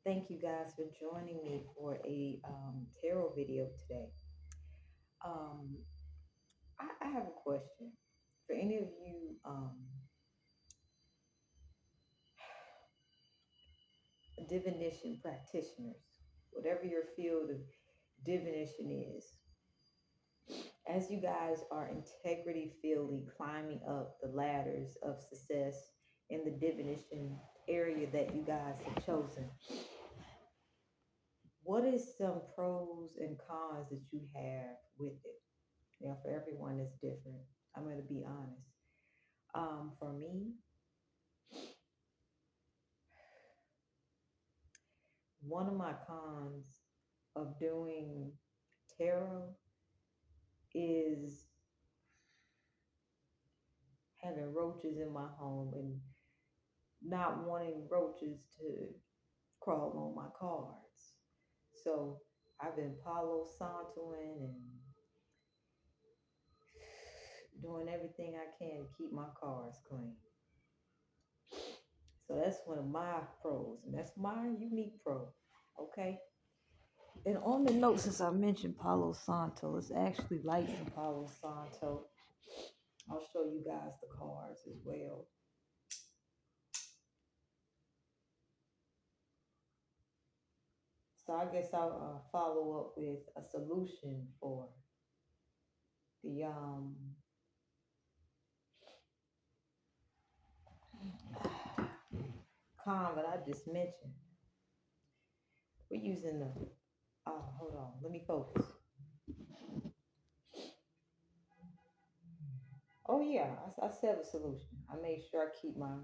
Thank you guys for joining me for a tarot video today. Um, I have a question for any of you divination practitioners, whatever your field of divination is. As you guys are integrity fieldly climbing up the ladders of success in the divination area that you guys have chosen, what is some pros and cons that you have with it? Now, for everyone, it's different. I'm going to be honest. For me, one of my cons of doing tarot is having roaches in my home and not wanting roaches to crawl on my cards. So I've been Palo Santoing and doing everything I can to keep my cards clean. So that's one of my pros, and that's my unique pro. Okay. And on the note, since I mentioned Palo Santo, let's actually light some Palo Santo. I'll show you guys the cards as well. So I guess I'll follow up with a solution for the con that I just mentioned. We're using the hold on, let me focus. Oh yeah, I said a solution. I made sure I keep my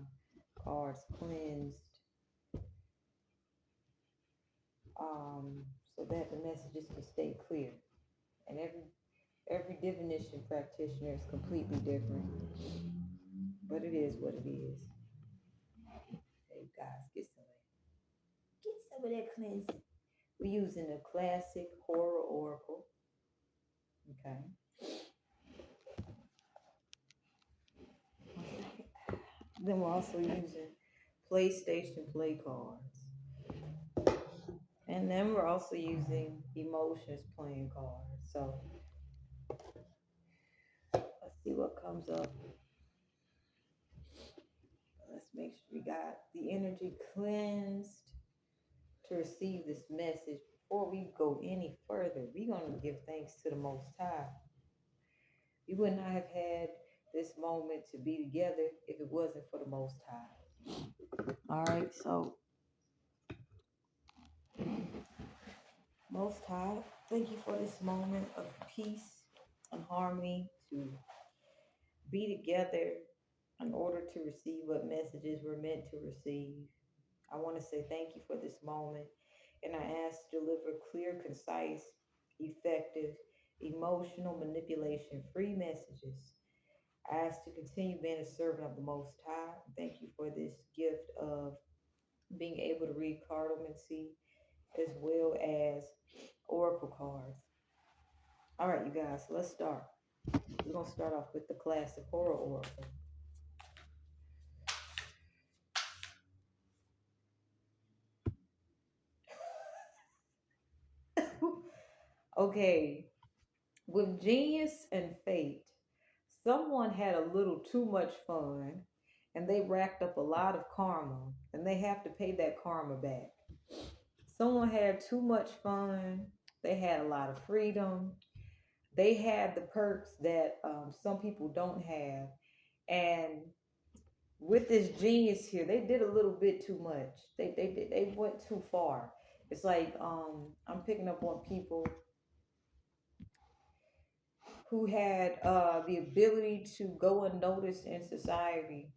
cards cleansed, so that the messages can stay clear. And every divination practitioner is completely different, but it is what it is. Hey guys, get some of that cleansing. We're using a classic horror oracle. Okay. Then we're also using PlayStation play cards. And then we're also using emotions playing cards. So let's see what comes up. Let's make sure we got the energy cleansed to receive this message. Before we go any further, we're going to give thanks to the Most High. We would not have had this moment to be together if it wasn't for the Most High. All right, so Most High, thank you for this moment of peace and harmony to be together in order to receive what messages we're meant to receive. I want to say thank you for this moment, and I ask to deliver clear, concise, effective, emotional manipulation free messages. I ask to continue being a servant of the Most High. Thank you for this gift of being able to read cartomancy as well as oracle cards. All right, you guys, let's start. We're going to start off with the classic horror oracle. Okay, with genius and fate, someone had a little too much fun and they racked up a lot of karma and they have to pay that karma back. Someone had too much fun, they had a lot of freedom, they had the perks that some people don't have. And with this genius here, they did a little bit too much. They went too far. It's like I'm picking up on people who had the ability to go unnoticed in society,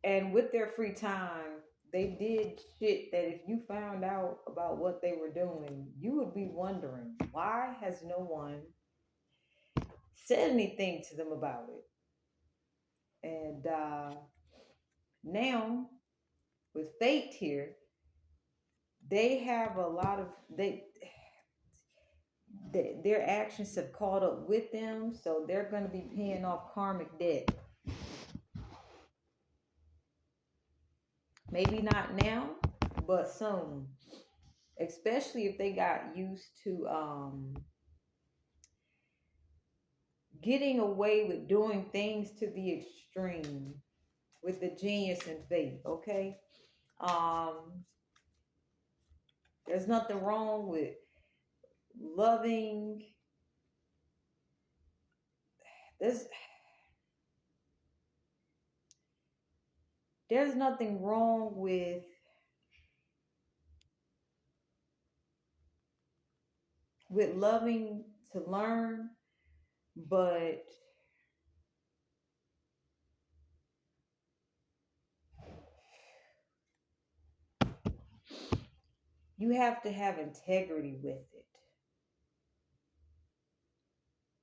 and with their free time, they did shit that if you found out about what they were doing, you would be wondering why has no one said anything to them about it. And now with fate here, they have a lot of their actions have caught up with them, so they're going to be paying off karmic debt. Maybe not now, but soon. Especially if they got used to getting away with doing things to the extreme with the genius and faith, okay? Um, there's nothing wrong with loving. There's there's nothing wrong with loving to learn, but you have to have integrity with it.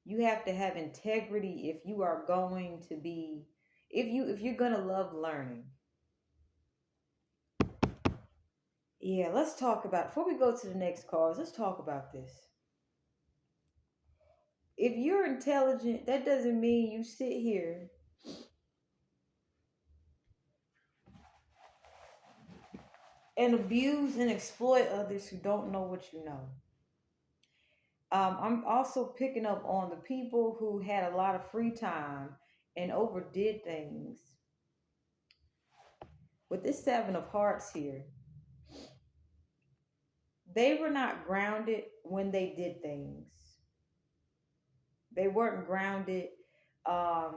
You have to have integrity if you are going to be if you're going to love learning. Yeah, let's talk about before we go to the next cause, let's talk about this. If you're intelligent, that doesn't mean you sit here and abuse and exploit others who don't know what you know. I'm also picking up on the people who had a lot of free time and overdid things. With this Seven of Hearts here, they were not grounded when they did things. They weren't grounded. Um,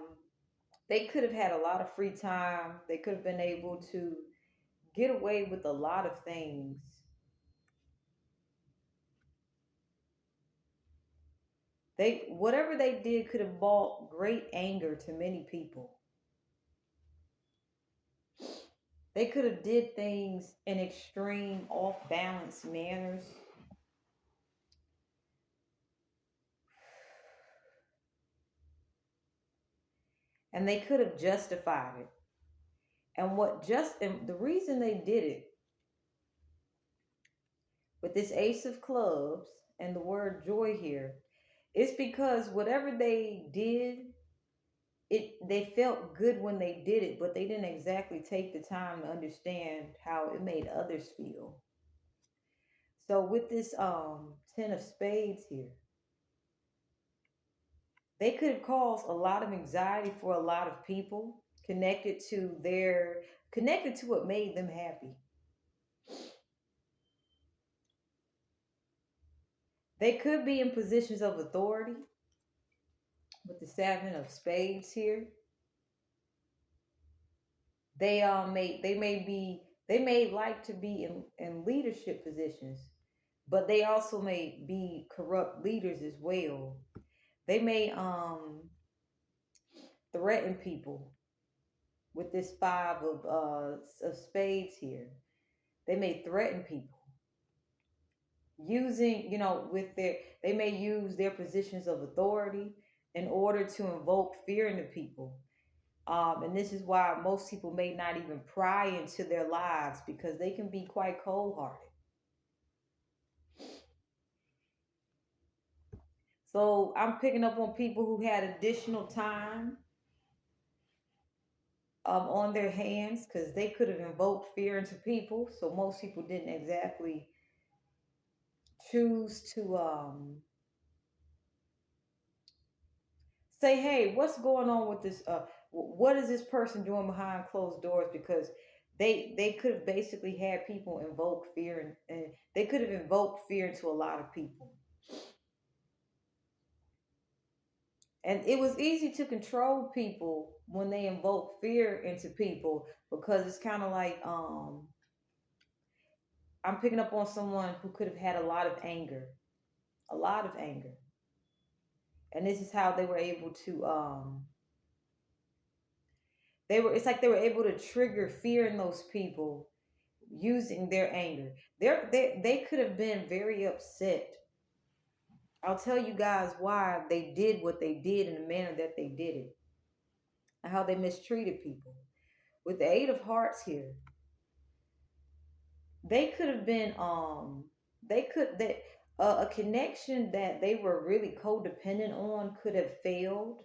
they could have had a lot of free time. They could have been able to get away with a lot of things. They whatever they did could have brought great anger to many people. They could have did things in extreme off balance manners. And they could have justified it. And the reason they did it with this Ace of Clubs and the word joy here is because whatever they did, they felt good when they did it, but they didn't exactly take the time to understand how it made others feel. So with this Ten of Spades here, they could have caused a lot of anxiety for a lot of people connected to what made them happy. They could be in positions of authority with the Seven of Spades here. They may like to be in leadership positions, but they also may be corrupt leaders as well. They may threaten people with this five of spades here. They may threaten people using, with they may use their positions of authority in order to invoke fear into people. And this is why most people may not even pry into their lives because they can be quite cold hearted. So I'm picking up on people who had additional time on their hands because they could have invoked fear into people. So most people didn't exactly choose to say, hey, what's going on with this? What is this person doing behind closed doors? Because they could have basically had people invoke fear and they could have invoked fear into a lot of people. And it was easy to control people when they invoke fear into people because it's kind of like I'm picking up on someone who could have had a lot of anger, and this is how they were able to it's like they were able to trigger fear in those people using their anger. They could have been very upset. I'll tell you guys why they did what they did in the manner that they did it and how they mistreated people. With the Eight of Hearts here, they could have been they could that a connection that they were really codependent on could have failed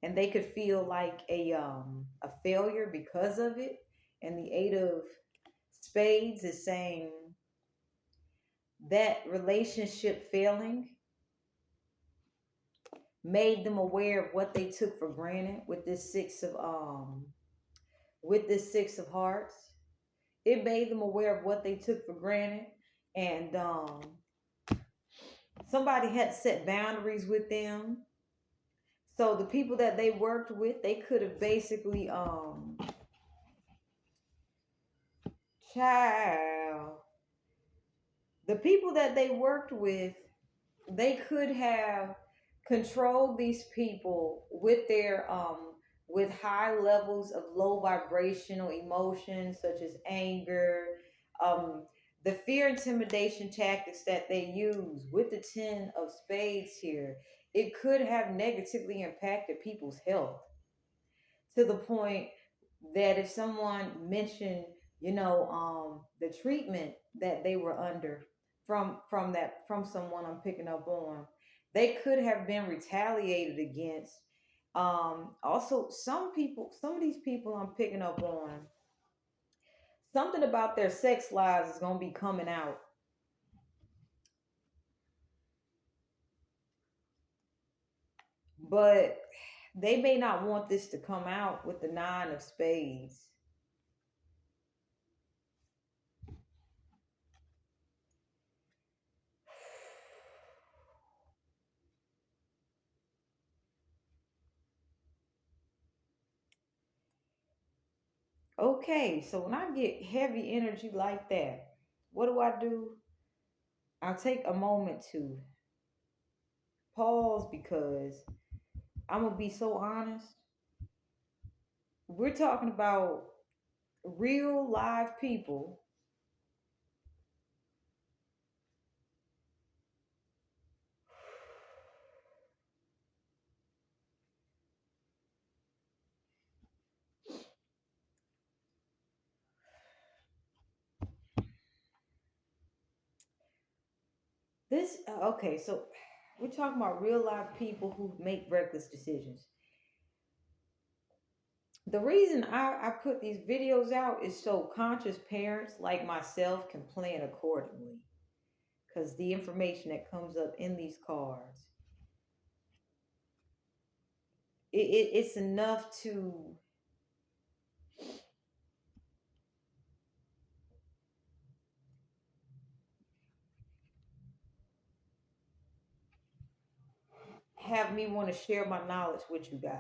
and they could feel like a failure because of it. And the Eight of Spades is saying that relationship failing made them aware of what they took for granted with this six of hearts. It made them aware of what they took for granted, and somebody had set boundaries with them. So the people that they worked with, they could have basically child the people that they worked with, they could have controlled these people with their with high levels of low vibrational emotions such as anger, um the fear intimidation tactics that they use with the 10 of spades here. It could have negatively impacted people's health to the point that if someone mentioned, the treatment that they were under from someone I'm picking up on, they could have been retaliated against. Also, some of these people I'm picking up on, something about their sex lives is gonna be coming out, but they may not want this to come out with the nine of spades. Okay, so when I get heavy energy like that, what do I do? I take a moment to pause because I'm gonna be so honest. We're talking about real live people. Okay, so we're talking about real live people who make reckless decisions. The reason I put these videos out is so conscious parents like myself can plan accordingly. Because the information that comes up in these cards, it's enough to have me want to share my knowledge with you guys.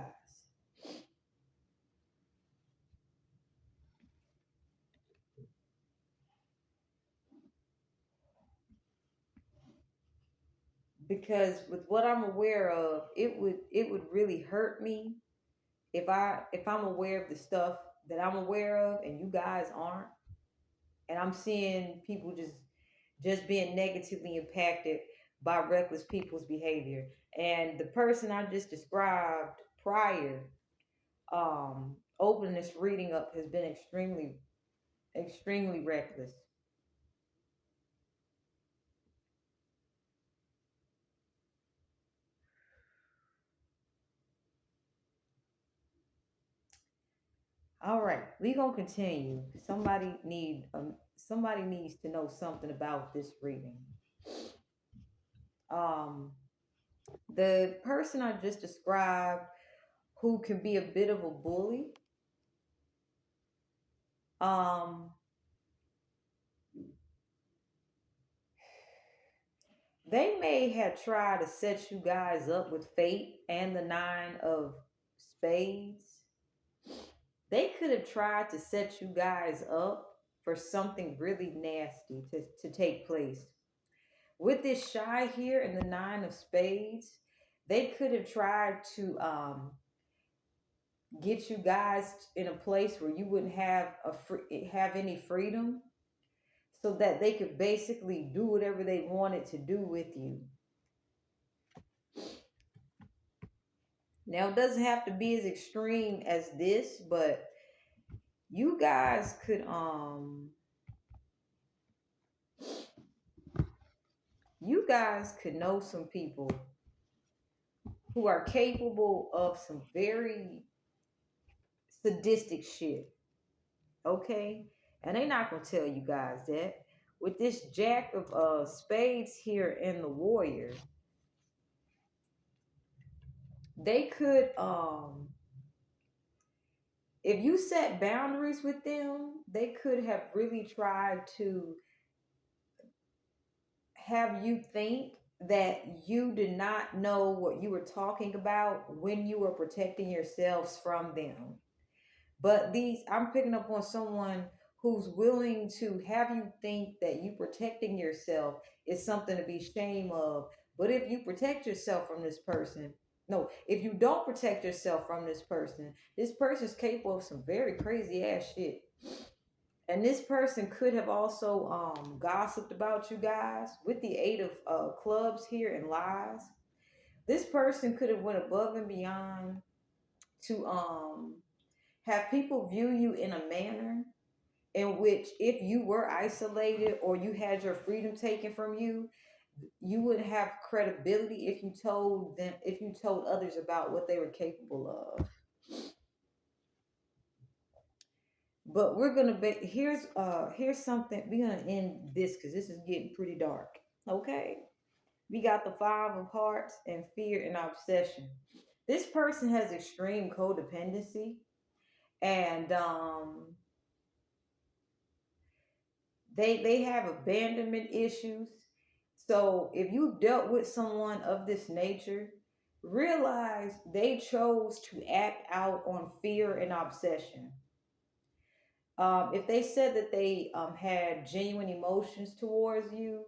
Because with what I'm aware of, it would really hurt me if I'm aware of the stuff that I'm aware of and you guys aren't, and I'm seeing people just being negatively impacted by reckless people's behavior. And the person I just described prior, opening this reading up, has been extremely reckless. All right, we gonna continue. Somebody needs to know something about this reading. Um, the person I just described, who can be a bit of a bully, um, they may have tried to set you guys up with fate and the nine of spades. They could have tried to set you guys up for something really nasty to take place. With this shy here and the nine of spades, they could have tried to get you guys in a place where you wouldn't have any freedom, so that they could basically do whatever they wanted to do with you. Now, it doesn't have to be as extreme as this, but you guys could know some people who are capable of some very sadistic shit. Okay? And they not gonna tell you guys that. With this Jack of Spades here and the Warrior, they could if you set boundaries with them, they could have really tried to have you think that you did not know what you were talking about when you were protecting yourselves from them. But I'm picking up on someone who's willing to have you think that you protecting yourself is something to be ashamed of. But if you protect yourself from this person, no, if you don't protect yourself from this person's capable of some very crazy ass shit. And this person could have also gossiped about you guys with the aid of clubs here and lies. This person could have went above and beyond to have people view you in a manner in which if you were isolated or you had your freedom taken from you, you wouldn't have credibility if you told others about what they were capable of. But we're gonna be here's something. We're gonna end this because this is getting pretty dark. Okay. We got the Five of Hearts and fear and obsession. This person has extreme codependency, and they have abandonment issues. So if you've dealt with someone of this nature, realize they chose to act out on fear and obsession. If they said that they had genuine emotions towards you,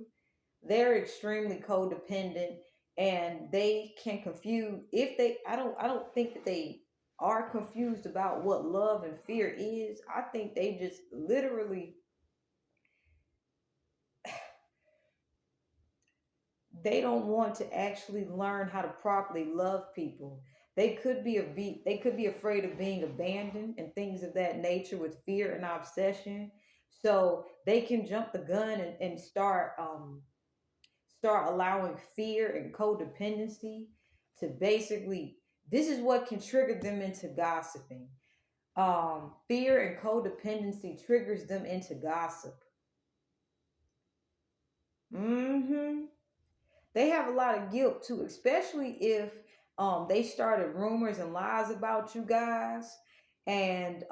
they're extremely codependent, and they can confuse if they. I don't think that they are confused about what love and fear is. I think they just literally they don't want to actually learn how to properly love people. They could be afraid of being abandoned and things of that nature with fear and obsession. So they can jump the gun and start allowing fear and codependency to basically this is what can trigger them into gossiping. Fear and codependency triggers them into gossip. Mm-hmm. They have a lot of guilt too, especially if they started rumors and lies about you guys, and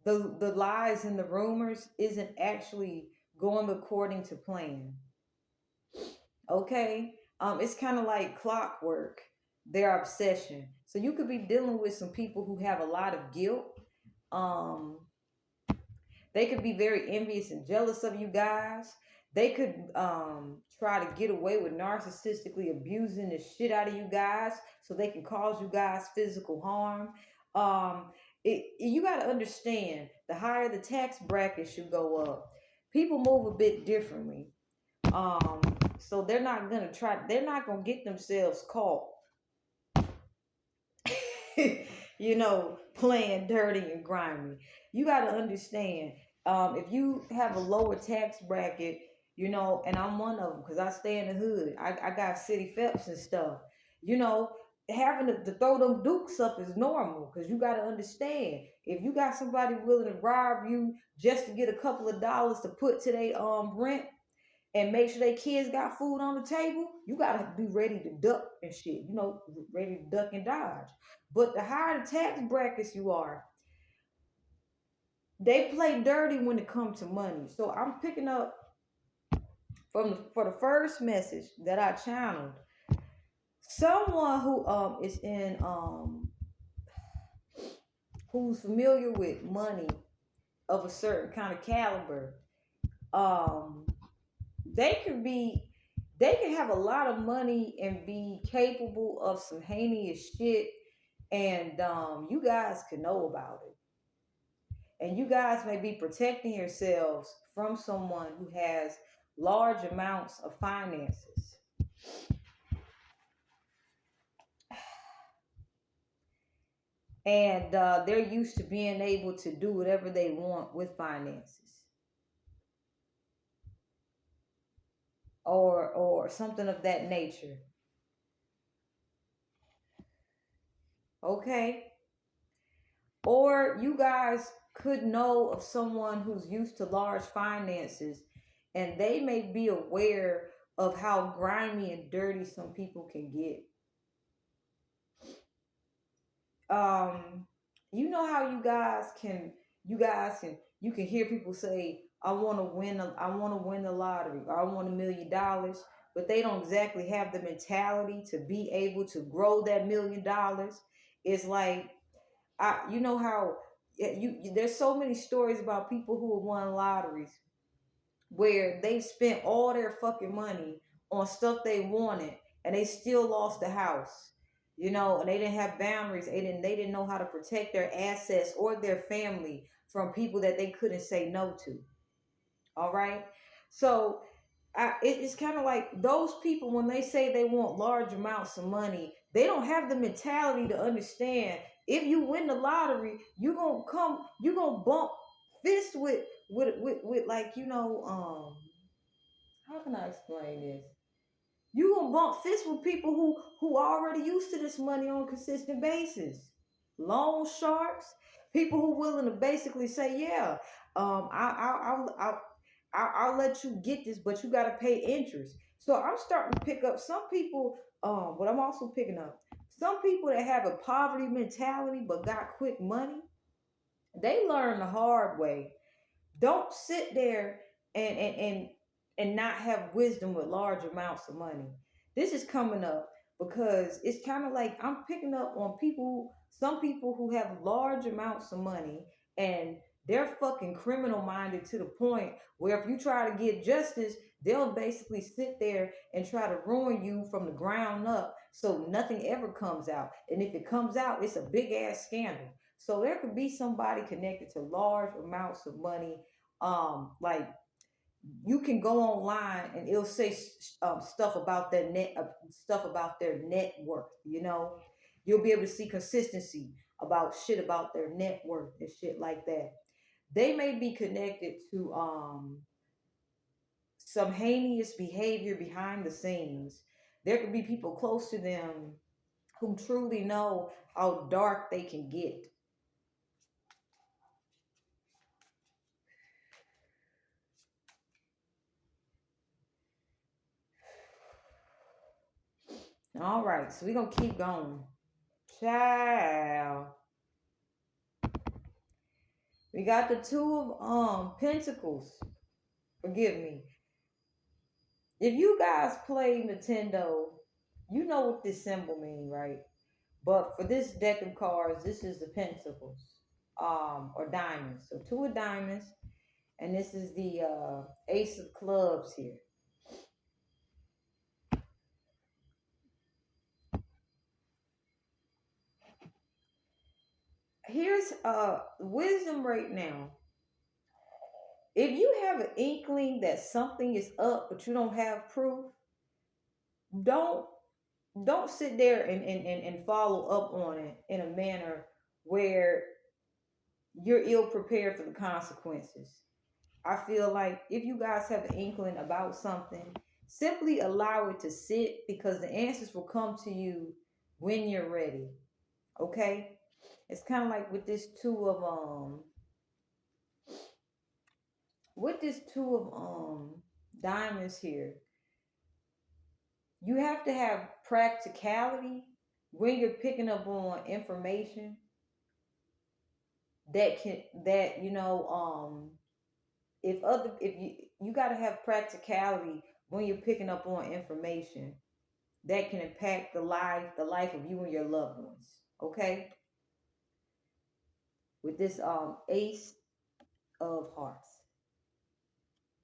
the lies and the rumors isn't actually going according to plan. Okay, it's kind of like clockwork. Their obsession. So you could be dealing with some people who have a lot of guilt. Um, they could be very envious and jealous of you guys. They could try to get away with narcissistically abusing the shit out of you guys so they can cause you guys physical harm. You got to understand the higher the tax bracket should go up, people move a bit differently. Um, so they're not gonna get themselves caught playing dirty and grimy. You got to understand, if you have a lower tax bracket, and I'm one of them because I stay in the hood. I got city feps and stuff. You know, having to throw them dukes up is normal because you got to understand if you got somebody willing to rob you just to get a couple of dollars to put to their rent and make sure their kids got food on the table, you gotta be ready to duck and shit, ready to duck and dodge. But the higher the tax brackets you are, they play dirty when it comes to money. So I'm picking up for the first message that I channeled, someone who is in who's familiar with money of a certain kind of caliber. Um, they could be they can have a lot of money and be capable of some heinous shit, and you guys can know about it, and you guys may be protecting yourselves from someone who has large amounts of finances, and they're used to being able to do whatever they want with finances, or something of that nature. Okay. Or you guys could know of someone who's used to large finances, and they may be aware of how grimy and dirty some people can get. um you know how you can hear people say, I want to win the lottery, or I want $1 million, but they don't exactly have the mentality to be able to grow that $1 million. It's like, you know how, there's so many stories about people who have won lotteries where they spent all their fucking money on stuff they wanted, and they still lost the house. And they didn't have boundaries. They didn't know how to protect their assets or their family from people that they couldn't say no to. All right. So it's kind of like those people, when they say they want large amounts of money, they don't have the mentality to understand, if you win the lottery, you're gonna bump fists with like, how can I explain this? You gonna bump fists with people who are already used to this money on a consistent basis. Loan sharks, people who willing to basically say, yeah, I'll let you get this, but you gotta pay interest. So I'm starting to pick up some people, but I'm also picking up some people that have a poverty mentality but got quick money. They learn the hard way. Don't sit there and not have wisdom with large amounts of money. This is coming up because it's kind of like I'm picking up on some people who have large amounts of money, and they're fucking criminal minded to the point where if you try to get justice, they'll basically sit there and try to ruin you from the ground up so nothing ever comes out. And if it comes out, it's a big ass scandal. So there could be somebody connected to large amounts of money. Like, you can go online and it'll say stuff about stuff about their net worth. You'll be able to see consistency about shit about their net worth and shit like that. They may be connected to some heinous behavior behind the scenes. There could be people close to them who truly know how dark they can get. All right, so we're gonna keep going. Ciao. We got the two of pentacles. Forgive me. If you guys play Nintendo, you know what this symbol means, right? But for this deck of cards, this is the pentacles, or diamonds. So two of diamonds, and this is the ace of clubs here. Here's wisdom right now. If you have an inkling that something is up, but you don't have proof, don't don't sit there and follow up on it in a manner where you're ill prepared for the consequences. I feel like if you guys have an inkling about something, simply allow it to sit, because the answers will come to you when you're ready. Okay? It's kind of like with this two of diamonds here. You have to have practicality when you're picking up on information that if you got to have practicality when you're picking up on information that can impact the life of you and your loved ones. Okay? With this ace of hearts,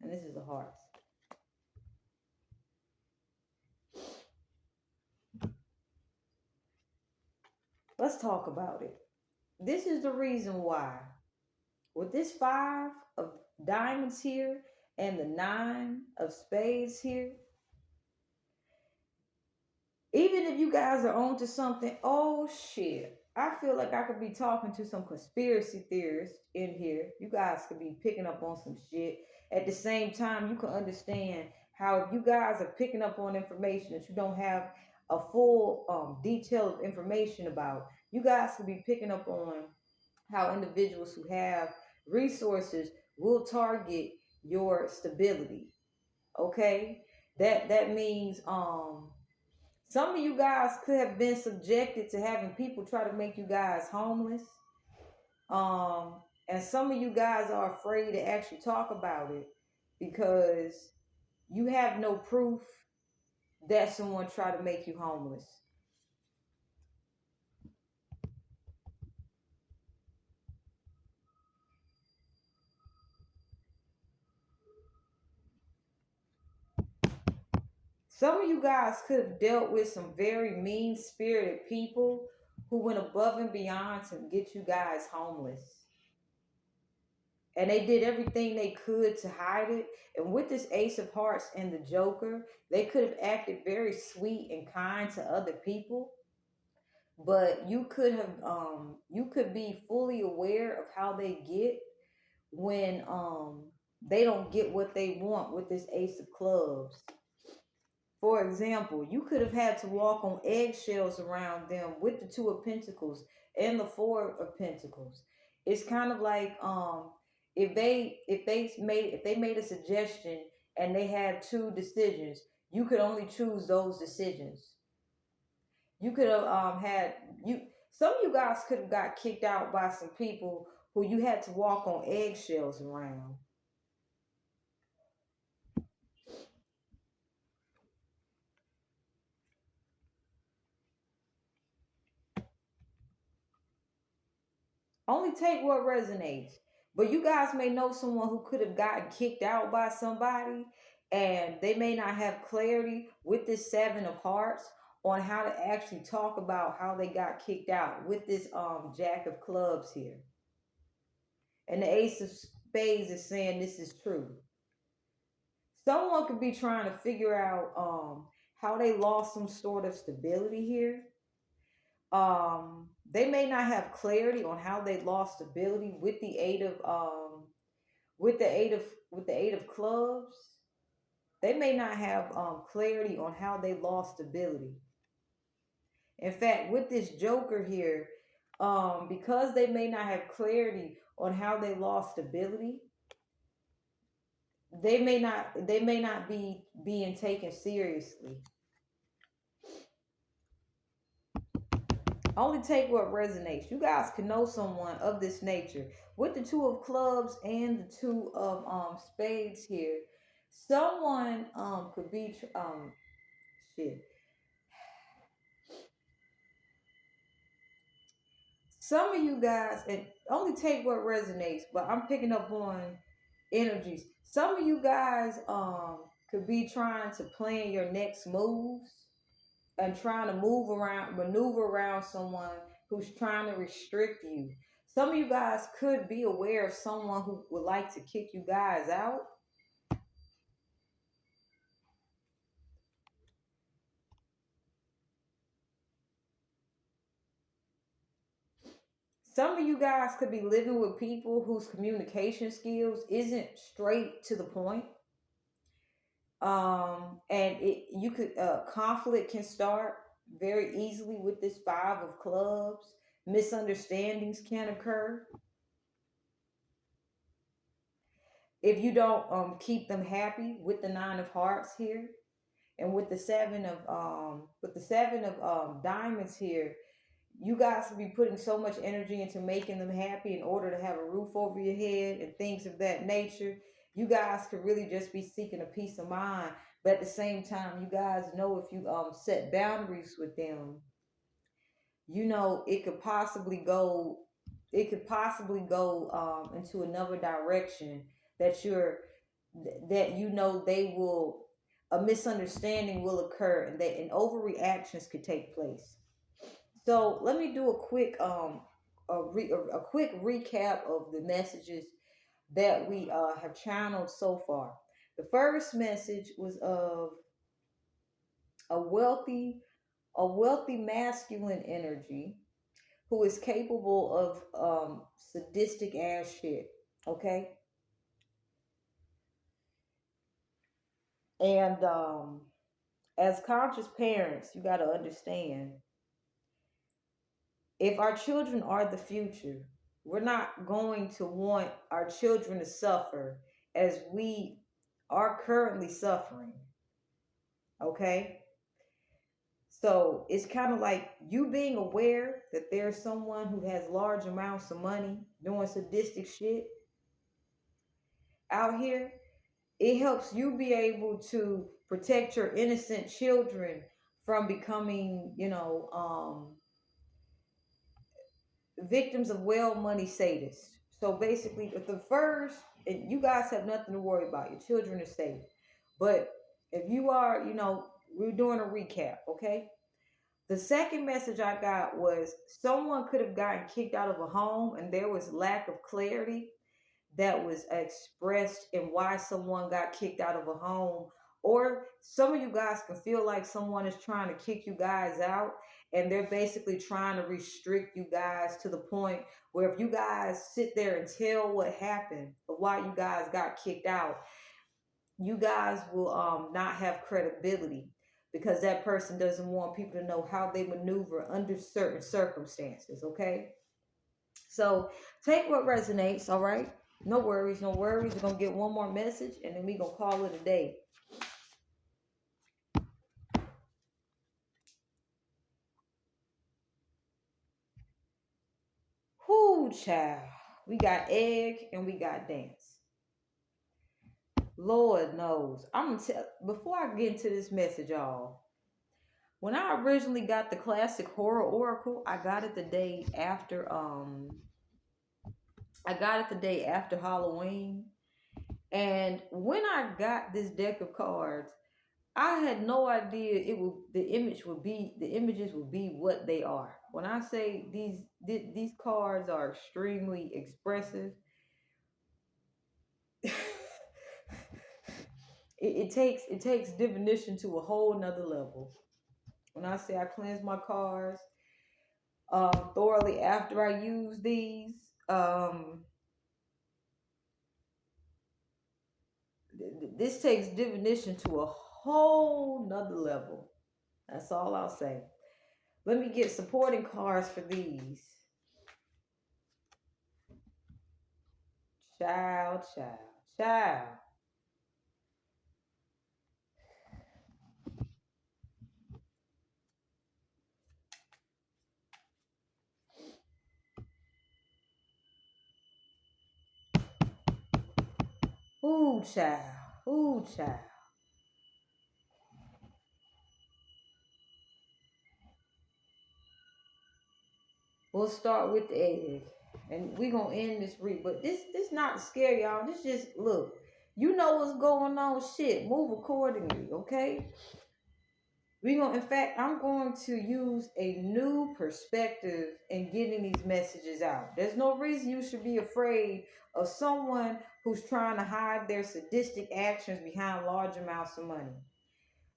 and this is the hearts. Let's talk about it. This is the reason why, with this five of diamonds here and the nine of spades here, even if you guys are on to something, oh shit, I feel like I could be talking to some conspiracy theorists in here. You guys could be picking up on some shit. At the same time, you can understand how, if you guys are picking up on information that you don't have a full detail of information about, you guys could be picking up on how individuals who have resources will target your stability. Okay, that means some of you guys could have been subjected to having people try to make you guys homeless. Um, and some of you guys are afraid to actually talk about it because you have no proof that someone tried to make you homeless. Some of you guys could have dealt with some very mean spirited people who went above and beyond to get you guys homeless. And they did everything they could to hide it. And with this Ace of Hearts and the Joker, they could have acted very sweet and kind to other people, but you could be fully aware of how they get when they don't get what they want with this Ace of Clubs. For example, you could have had to walk on eggshells around them with the Two of Pentacles and the Four of Pentacles. It's kind of like if they made a suggestion and they had two decisions, you could only choose those decisions. You could have had you some of you guys could have got kicked out by some people who you had to walk on eggshells around. Only take what resonates. But you guys may know someone who could have gotten kicked out by somebody and they may not have clarity with this Seven of Hearts on how to actually talk about how they got kicked out with this Jack of Clubs here. And the Ace of Spades is saying this is true. Someone could be trying to figure out how they lost some sort of stability here. They may not have clarity on how they lost stability with the eight of with the eight of with the eight of clubs. They may not have clarity on how they lost stability. In fact, with this Joker here, because they may not have clarity on how they lost stability, they may not be being taken seriously. Only take what resonates. You guys can know someone of this nature. With the Two of Clubs and the Two of Spades here, someone could be shit. Some of you guys, and only take what resonates, but I'm picking up on energies. Some of you guys could be trying to plan your next moves and trying to maneuver around someone who's trying to restrict you. Some of you guys could be aware of someone who would like to kick you guys out. Some of you guys could be living with people whose communication skills isn't straight to the point. And you could conflict can start very easily with this Five of Clubs. Misunderstandings can occur if you don't keep them happy with the Nine of Hearts here. And with the seven of diamonds here, you guys will be putting so much energy into making them happy in order to have a roof over your head and things of that nature. You guys could really just be seeking a peace of mind, but at the same time, you guys know if you set boundaries with them, you know it could possibly go into another direction that you know they will a misunderstanding will occur and that and overreactions could take place. So let me do a quick recap of the messages that we have channeled so far. The first message was of a wealthy masculine energy who is capable of sadistic ass shit. Okay, and as conscious parents, you got to understand if our children are the future, We're not going to want our children to suffer as we are currently suffering. Okay? So it's kind of like you being aware that there's someone who has large amounts of money doing sadistic shit out here. It helps you be able to protect your innocent children from becoming, victims of well money sadists. So basically, if the first, and you guys have nothing to worry about, your children are safe. But if you are, we're doing a recap, okay? The second message I got was someone could have gotten kicked out of a home and there was lack of clarity that was expressed in why someone got kicked out of a home. Or some of you guys can feel like someone is trying to kick you guys out and they're basically trying to restrict you guys to the point where if you guys sit there and tell what happened or why you guys got kicked out, you guys will not have credibility because that person doesn't want people to know how they maneuver under certain circumstances. Okay, so take what resonates. All right, no worries, no worries. We're gonna get one more message and then we're gonna call it a day. Whoo, child. We got egg and we got dance. Lord knows. I'm gonna tell before I get into this message, y'all. When I originally got the classic horror oracle, I got it the day after Halloween. And when I got this deck of cards, I had no idea the images would be what they are. When I say these cards are extremely expressive, it takes divination to a whole nother level. When I say I cleanse my cards thoroughly after I use these, this takes divination to a whole nother level. That's all I'll say. Let me get supporting cards for these. Child, child, child. Ooh, child. Ooh, child. We'll start with the egg. And we're gonna end this read. But this not to scare y'all. This just look. You know what's going on. Shit. Move accordingly, okay? In fact, I'm going to use a new perspective in getting these messages out. There's no reason you should be afraid of someone who's trying to hide their sadistic actions behind large amounts of money.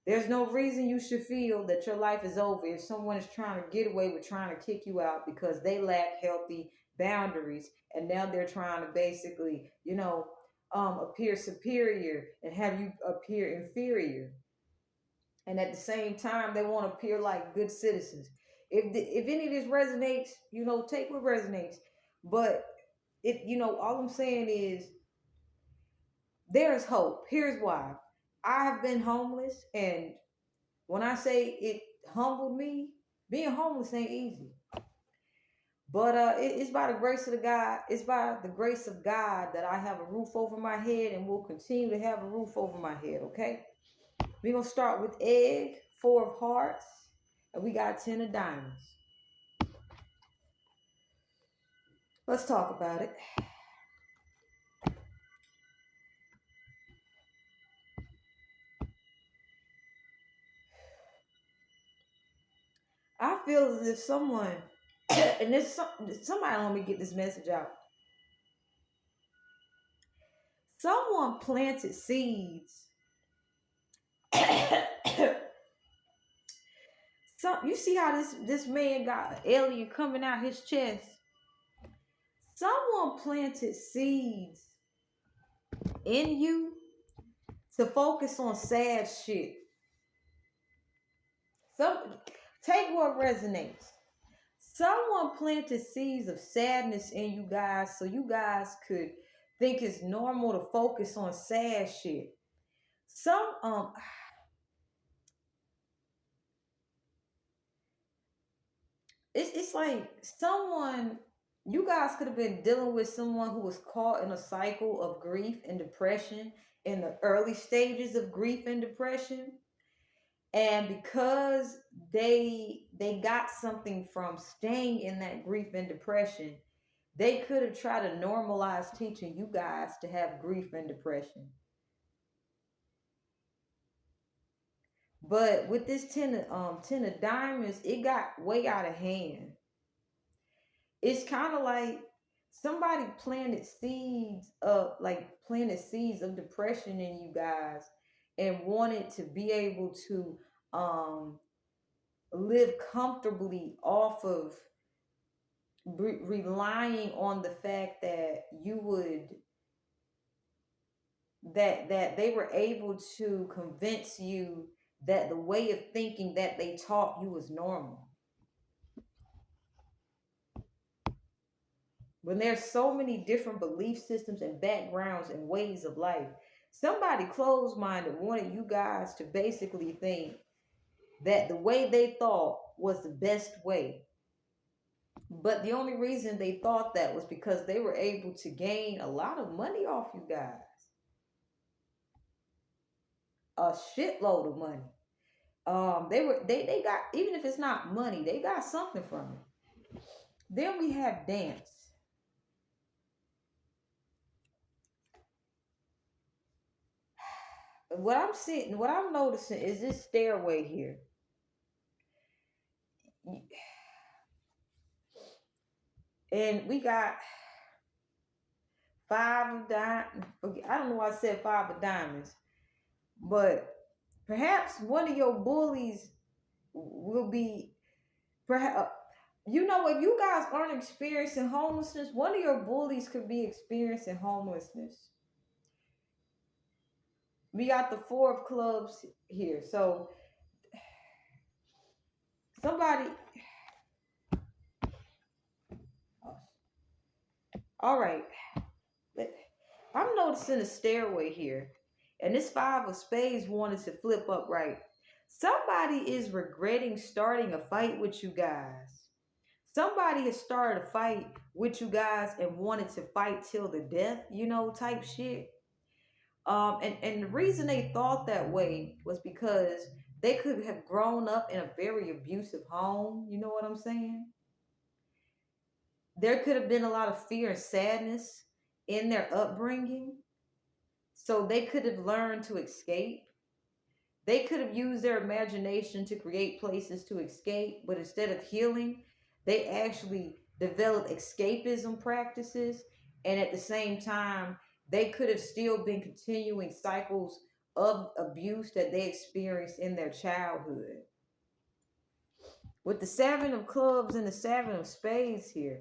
There's no reason you should feel that your life is over if someone is trying to get away with trying to kick you out because they lack healthy boundaries and now they're trying to basically, appear superior and have you appear inferior. And at the same time, they want to appear like good citizens. If any of this resonates, take what resonates. But all I'm saying is there's hope. Here's why. I have been homeless, and when I say it humbled me, being homeless ain't easy. But it's by the grace of the God. It's by the grace of God that I have a roof over my head and will continue to have a roof over my head. Okay, we're gonna start with egg, 4 of hearts, and we got 10 of diamonds. Let's talk about it. I feel as if someone, and somebody let me get this message out. Someone planted seeds. You see how this man got an alien coming out his chest? Someone planted seeds in you to focus on sad shit. Some Take what resonates. Someone planted seeds of sadness in you guys so you guys could think it's normal to focus on sad shit. Some it's like someone, you guys could have been dealing with someone who was caught in a cycle of grief and depression in the early stages of grief and depression, and because they got something from staying in that grief and depression, they could have tried to normalize teaching you guys to have grief and depression. But with this ten of diamonds, it got way out of hand. It's kind of like somebody planted seeds of depression in you guys and wanted to be able to um live comfortably off of relying on the fact that you would that they were able to convince you that the way of thinking that they taught you was normal. When there's so many different belief systems and backgrounds and ways of life, somebody closed minded wanted you guys to basically think that the way they thought was the best way. But the only reason they thought that was because they were able to gain a lot of money off you guys. A shitload of money. They got, even if it's not money, they got something from it. Then we have dance. What I'm noticing is this stairway here. And we got five of diamonds. I don't know why I said five of diamonds, but perhaps one of your bullies will be, perhaps, you know, if you guys aren't experiencing homelessness, one of your bullies could be experiencing homelessness. We got the four of clubs here. So somebody, all right, I'm noticing a stairway here, and this five of spades wanted to flip upright. Somebody is regretting starting a fight with you guys. Somebody has started a fight with you guys and wanted to fight till the death, you know, type shit. And the reason they thought that way was because they could have grown up in a very abusive home. You know what I'm saying? There could have been a lot of fear and sadness in their upbringing. So they could have learned to escape. They could have used their imagination to create places to escape, but instead of healing, they actually developed escapism practices. And at the same time, they could have still been continuing cycles of abuse that they experienced in their childhood. With the seven of clubs and the seven of spades here,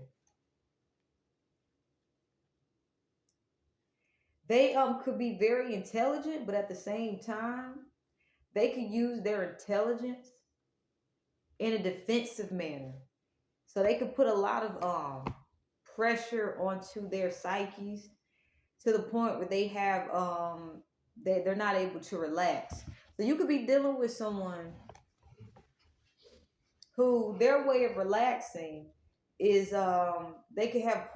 they could be very intelligent, but at the same time, they could use their intelligence in a defensive manner. So they could put a lot of pressure onto their psyches to the point where they have they're not able to relax. So you could be dealing with someone who their way of relaxing is they could have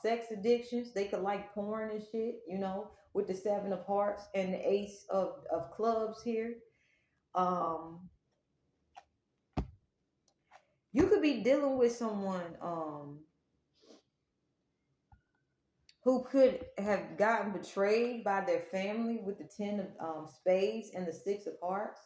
sex addictions. They could like porn and shit, you know, with the seven of hearts and the ace of clubs here. Um you could be dealing with someone who could have gotten betrayed by their family with the ten of spades and the six of hearts,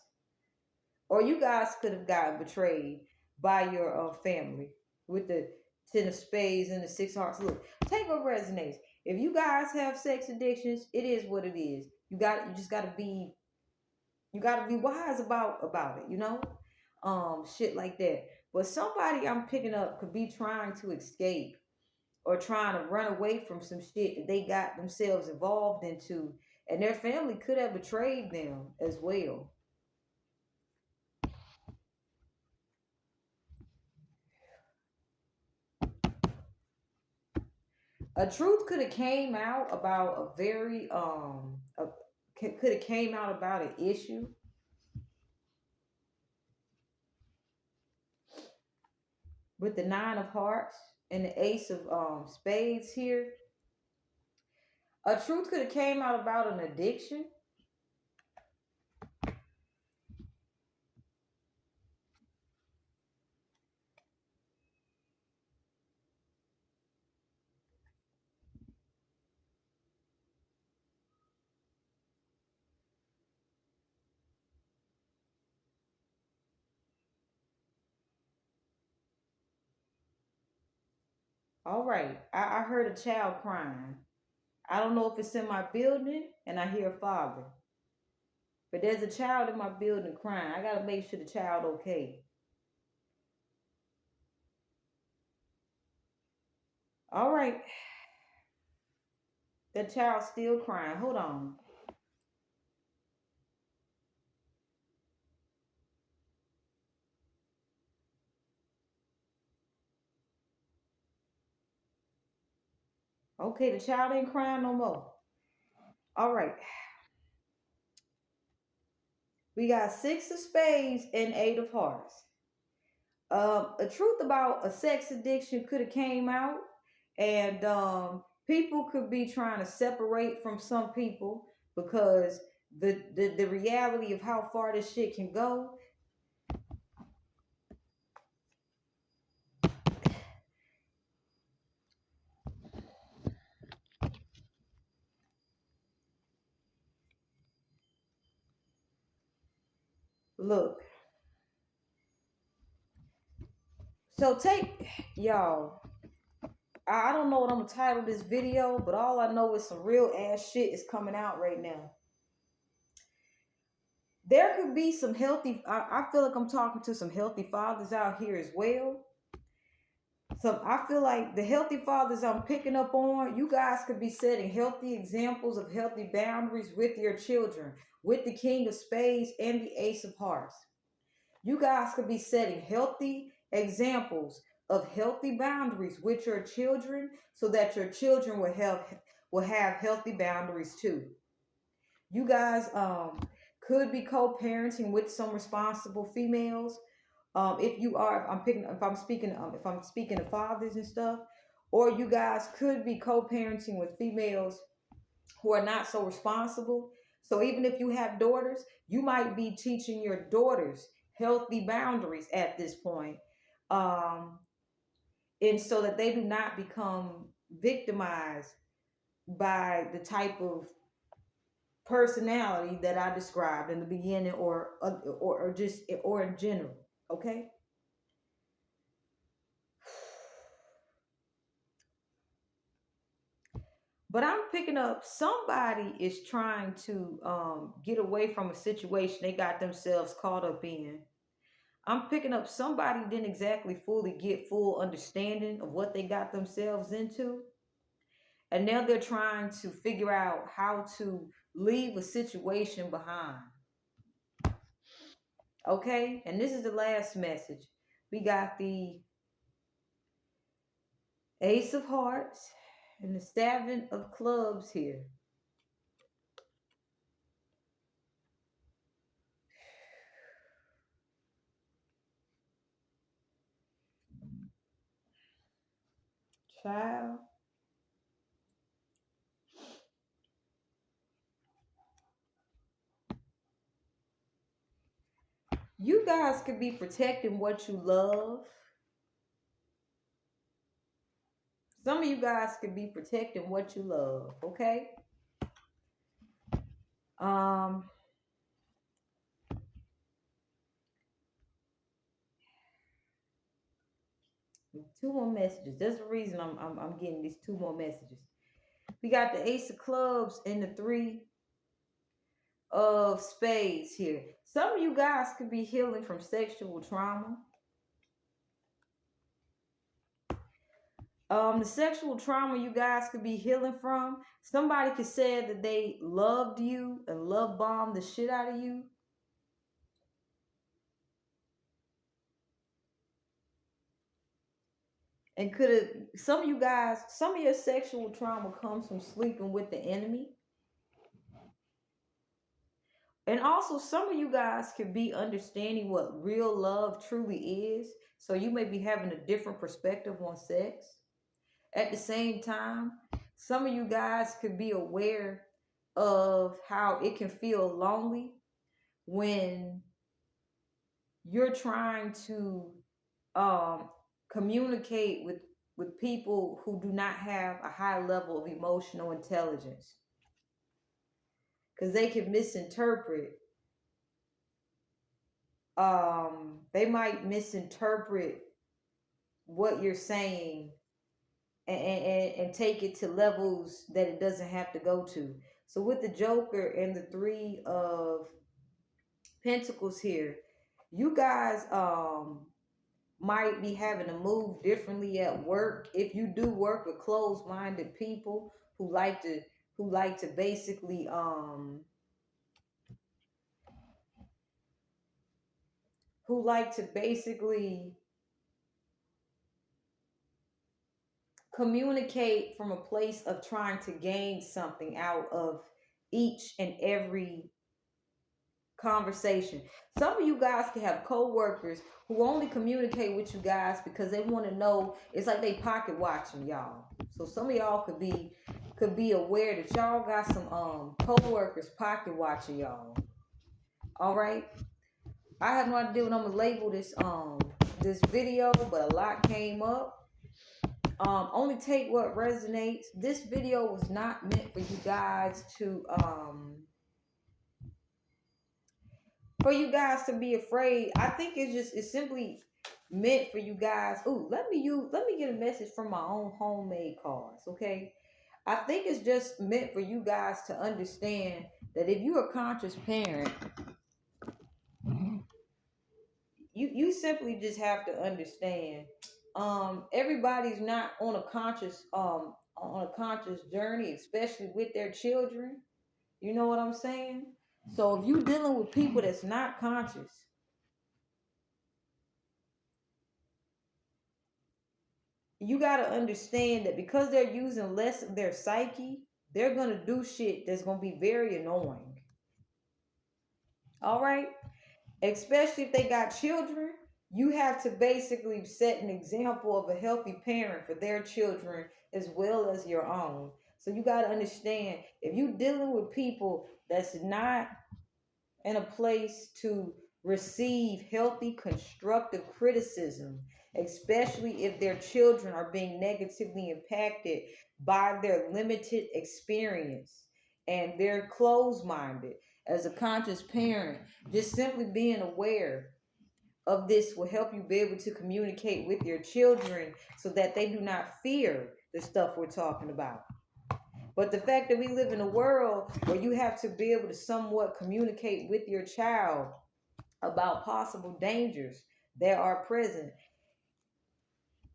or you guys could have gotten betrayed by your family with the ten of spades and the six of hearts. Look, take what resonates. If you guys have sex addictions, it is what it is. You just gotta be wise about it, you know, shit like that. But somebody I'm picking up could be trying to escape or trying to run away from some shit that they got themselves involved into, and their family could have betrayed them as well. A truth could have came out about a very could have came out about an issue with the nine of hearts and the ace of spades here. A truth could have came out about an addiction. All right, I heard a child crying. I don't know if it's in my building and I hear a father, but there's a child in my building crying. I gotta make sure the child okay. All right, that child's still crying. Hold on. Okay, the child ain't crying no more. All right, we got six of spades and eight of hearts. A truth about a sex addiction could have came out, and people could be trying to separate from some people because the reality of how far this shit can go. Look, so take y'all. I don't know what I'm gonna title this video, but all I know is some real ass shit is coming out right now. There could be some healthy. I feel like I'm talking to some healthy fathers out here as well. So I feel like the healthy fathers I'm picking up on, you guys could be setting healthy examples of healthy boundaries with your children, with the King of Spades and the Ace of Hearts. You guys could be setting healthy examples of healthy boundaries with your children so that your children will have healthy boundaries too. You guys could be co-parenting with some responsible females. If you are, if I'm speaking to fathers and stuff, or you guys could be co-parenting with females who are not so responsible. So even if you have daughters, you might be teaching your daughters healthy boundaries at this point, um, and so that they do not become victimized by the type of personality that I described in the beginning, or just or in general. Okay. But I'm picking up somebody is trying to get away from a situation they got themselves caught up in. I'm picking up somebody didn't exactly fully get full understanding of what they got themselves into. And now they're trying to figure out how to leave a situation behind. Okay? And this is the last message. We got the Ace of Hearts and the Seven of Clubs here. Child. You guys could be protecting what you love. Some of you guys could be protecting what you love, okay? Um, two more messages. That's the reason I'm getting these two more messages. We got the Ace of Clubs and the Three of Spades here. Some of you guys could be healing from sexual trauma. The sexual trauma you guys could be healing from. Somebody could say that they loved you and love bombed the shit out of you. And could it, some of you guys, some of your sexual trauma comes from sleeping with the enemy. And also, some of you guys could be understanding what real love truly is. So you may be having a different perspective on sex. At the same time, some of you guys could be aware of how it can feel lonely when you're trying to um, communicate with people who do not have a high level of emotional intelligence, because they can misinterpret. They might misinterpret what you're saying and take it to levels that it doesn't have to go to. So with the Joker and the Three of Pentacles here, you guys might be having to move differently at work. If you do work with closed-minded people who like to basically who like to basically communicate from a place of trying to gain something out of each and every conversation. Some of you guys can have co-workers who only communicate with you guys because they want to know. It's like they pocket watching y'all. So some of y'all could be aware that y'all got some co-workers pocket watching y'all. All right. I have no idea what I'm gonna label this video, but a lot came up. Only take what resonates. This video was not meant for you guys to be afraid. I think it's simply meant for you guys. Ooh, let me get a message from my own homemade cards, okay? I think it's just meant for you guys to understand that if you're a conscious parent, you simply just have to understand everybody's not on a conscious journey, especially with their children. You know what I'm saying? So if you're dealing with people that's not conscious, you got to understand that because they're using less of their psyche, they're going to do shit that's going to be very annoying. All right? Especially if they got children, you have to basically set an example of a healthy parent for their children as well as your own. So you got to understand, if you're dealing with people that's not in a place to receive healthy, constructive criticism, especially if their children are being negatively impacted by their limited experience and they're closed minded. As a conscious parent, just simply being aware of this will help you be able to communicate with your children so that they do not fear the stuff we're talking about. But the fact that we live in a world where you have to be able to somewhat communicate with your child about possible dangers that are present,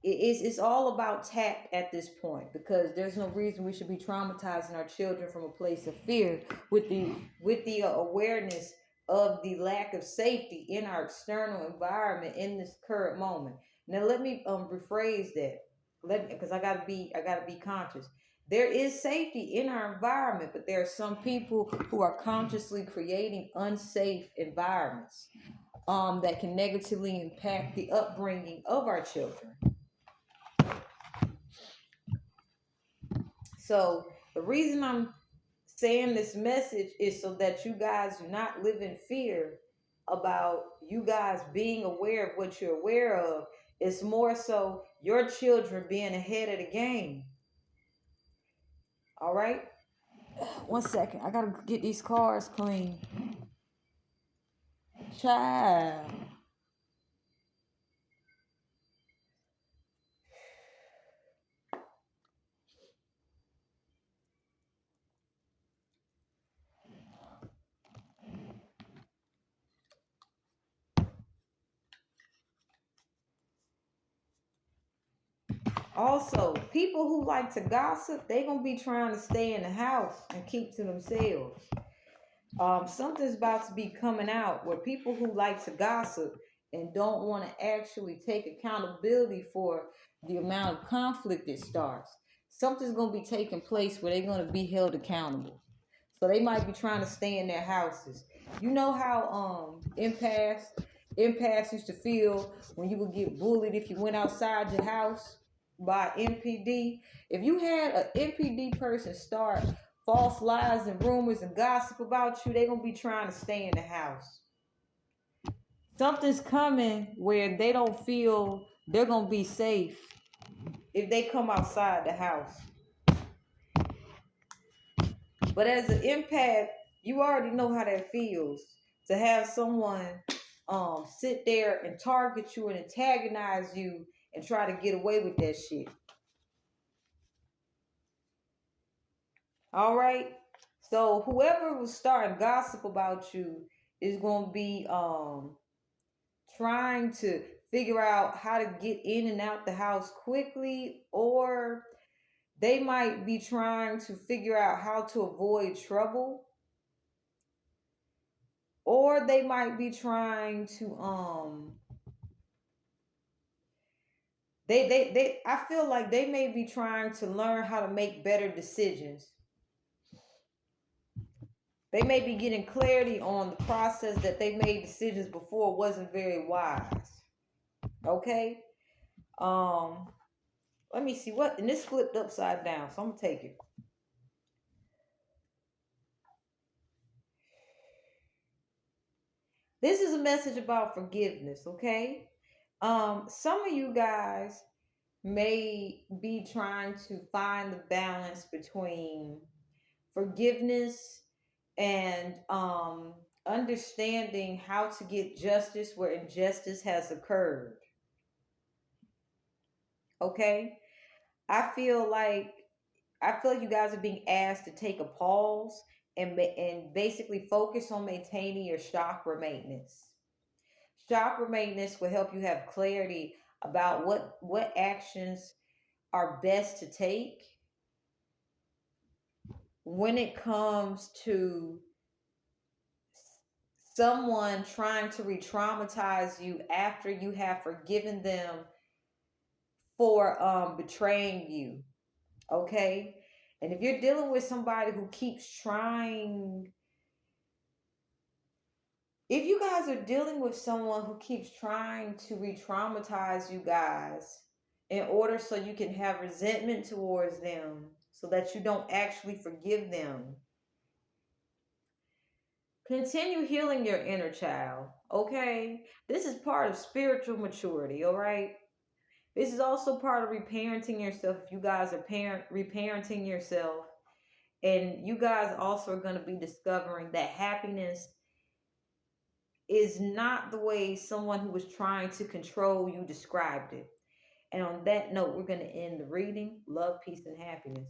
it's all about tact at this point, because there's no reason we should be traumatizing our children from a place of fear with the awareness of the lack of safety in our external environment in this current moment. Now let me rephrase that. Because I gotta be conscious. There is safety in our environment, but there are some people who are consciously creating unsafe environments that can negatively impact the upbringing of our children. So the reason I'm saying this message is so that you guys do not live in fear about you guys being aware of what you're aware of. It's more so your children being ahead of the game. All right? 1 second. I gotta get these cars clean. Child. Also, people who like to gossip, they gonna be trying to stay in the house and keep to themselves. Something's about to be coming out where people who like to gossip and don't want to actually take accountability for the amount of conflict it starts. Something's going to be taking place where they're going to be held accountable. So they might be trying to stay in their houses. You know how empaths used to feel when you would get bullied if you went outside your house by MPD. If you had an MPD person start false lies and rumors and gossip about you, they're gonna be trying to stay in the house. Something's coming where they don't feel they're gonna be safe if they come outside the house. But as an empath, you already know how that feels to have someone sit there and target you and antagonize you and try to get away with that shit. All right. So whoever was starting gossip about you is going to be trying to figure out how to get in and out the house quickly, or they might be trying to figure out how to avoid trouble, or they might be trying to they I feel like they may be trying to learn how to make better decisions. They may be getting clarity on the process that they made decisions before wasn't very wise. Okay? Um, Let me see what, and this flipped upside down, so I'm gonna take it. This is a message about forgiveness, okay? Some of you guys may be trying to find the balance between forgiveness and understanding how to get justice where injustice has occurred. Okay? I feel like you guys are being asked to take a pause and basically focus on maintaining your chakra maintenance. Chakra maintenance will help you have clarity about what actions are best to take when it comes to someone trying to re-traumatize you after you have forgiven them for betraying you. Okay? And if you're dealing with somebody who keeps trying, if you guys are dealing with someone who keeps trying to re-traumatize you guys in order so you can have resentment towards them so that you don't actually forgive them, continue healing your inner child. Okay? This is part of spiritual maturity. All right? This is also part of reparenting yourself. If you guys are reparenting yourself, and you guys also are going to be discovering that happiness is not the way someone who was trying to control you described it. And on that note, we're going to end the reading. Love, peace, and happiness.